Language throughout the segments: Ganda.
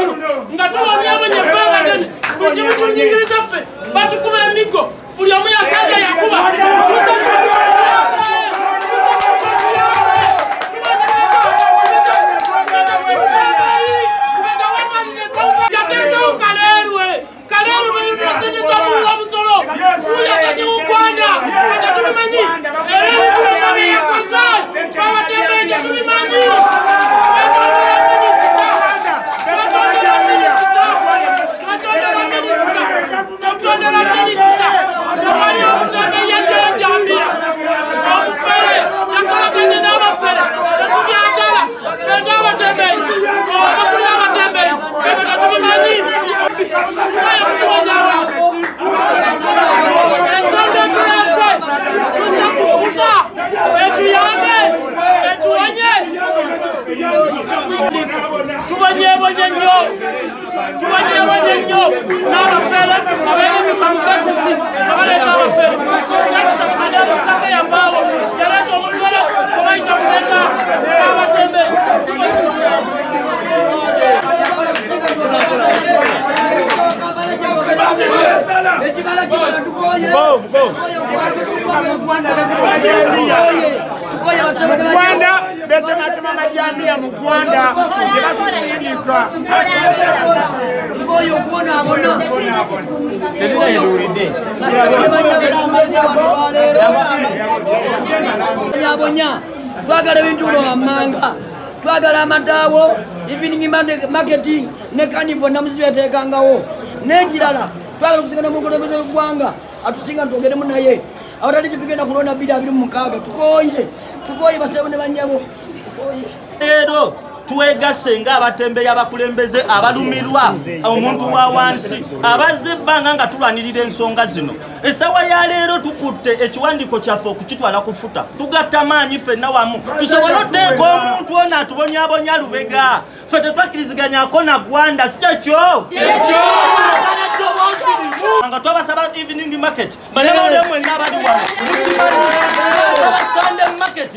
kino nga tuwamyamu nyebbanga tene buli kimu tunyingiriza ffe batukuba emiggo buli omu yasanja yakuba Gwanda betematema majambia mu Gwanda ebatusindika ngoyo kuona abona yabonya twagala bintu amanga twagala amatawo evening marketing ne kanibo namusibetekangawo nekirala twagala kusigana mu kulembeza gwanga atusinga ntogere munaye awatali kipigenda kulona bida biri mukaga tukoye basebone banyabo lero tuwegase nga abatembeyi abakulembeze abalumirwa omuntu wa wansi abazze ebbanga nga tulwanirira ensonga zino esawa ya leero tukutte ekiwandiiko kyaffe okukitwala kufuta tugatta maanyi ffenna wamu tusobole oteeka omuntu ono atubonyabonya lubega ffe tetwakkiriziganyako na Gwanda si kyekyo nga twabasaba evening market banebawulire mwenna abali wano Sunday market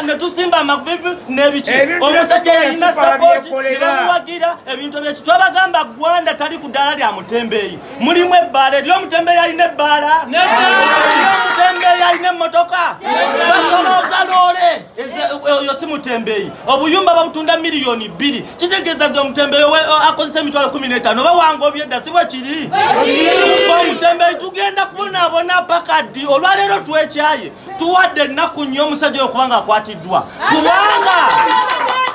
netusimba amavivu n'ebiki omusajja yalina sapoti nebamuwagira ebintu byeki twabagamba Gwanda tali ku ddala lya mutembeeyi mulimu ebbaala eri omutembeeyi alina ebbaala eri omutembeeyi alina emmotoka basolooza loole oyo si mutembeeyi obuyumba babutunda $2,000,000 kitegeeza nti omutembeeyi akozesa emitwalo 15 oba wangobye edda si bwe kiri omutembeeyi tugenda kubonaabona paka ddi olwaleero twekyaye tuwadde ennaku nnyo omusajja oyo kubanga akwatiddwa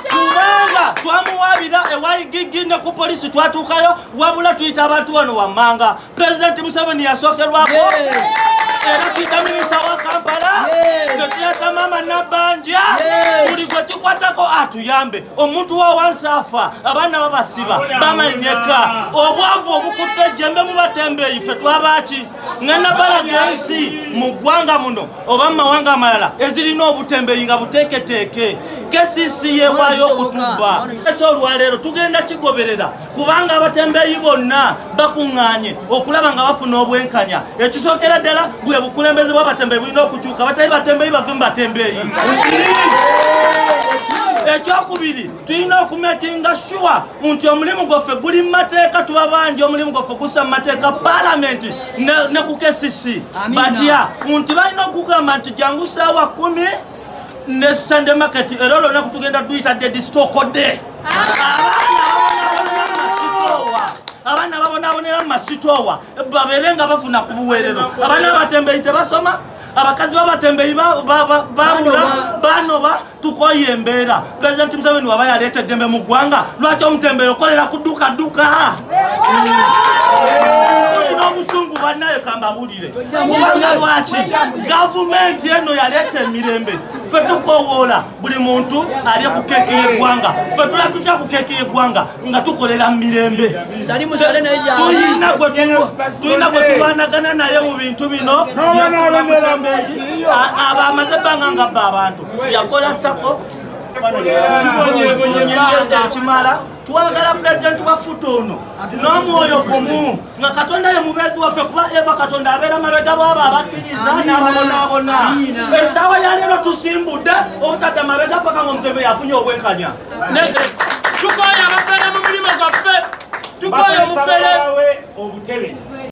kubanga twamuwabira ewayigigi ne ku polisi twatuukayo wabula tuyita abantu wano wammanga President Museveni yasookerwako era tuyita minisita wa Kampala netuyata mama Nabanja buli gwe kikwatako atuyambe omuntu wa wansi afa abaana babasiba bamenyeka obwavu obukutte ejjembe mu batembeeyi ffe twabaki ngenda balaga ensi mu ggwanga muno oba mu mawanga amalala ezirina obutembeeyi nga buteeketeeke kesisi yewaayo okutubba ese olwaleero tugenda kigoberera kubanga abatembeeyi bonna bakuŋŋaanye okulaba nga bafuna obwenkanya ekisookera ddala bwe bukulembeze bw'abatembeeyi bulina okukyuka batali batembeeyi bave mu batembeeyi ekyokubiri tulina okumakinga sure nti omulimu gwaffe guli mu mateeka tuba bangi omulimu gwaffe gussa mu mateeka palamenti ne ku KCC batya nti balina okugamba nti jangu ssaawa 10 ne Sunday market era olunaku tugenda tuyitadde distokode abaana babonaabonera mu masitoowa babeere nga bafuna ku buweerero abaana abatembeeyi tebasoma abakazi b'abatembeeyi babula banoba tukoye embeera President Museveni waba yaleeta eddembe mu ggwanga lwaki omutembeeyi okolera ku dduka n'obusungu bannaye kambabulire kubanga lwaki gavumenti eno yaleeta emirembe ffe tukowoola buli muntu ali ku keeki y'eggwanga ffe tula tutya ku keeki y'eggwanga nga tukolera mu mirembe tulina gwe tulwanagana naye mu bintu bino yafuula mutembeeyi amaze ebbanga nga bba abantu yakola sako ekimala twagala President wafuta ono n'omwoyo gumu nga Katonda ye mubeezi waffe kuba eva Katonda abeera mabega bwabo abakkiriza n'ababonaabona essaawa ya leero tusimbudde obutadde mabega paka ng'omutembeeyi afunye obwenkanya tukoye abafeere mu mulimu gwaffe tukoye omufere obutebe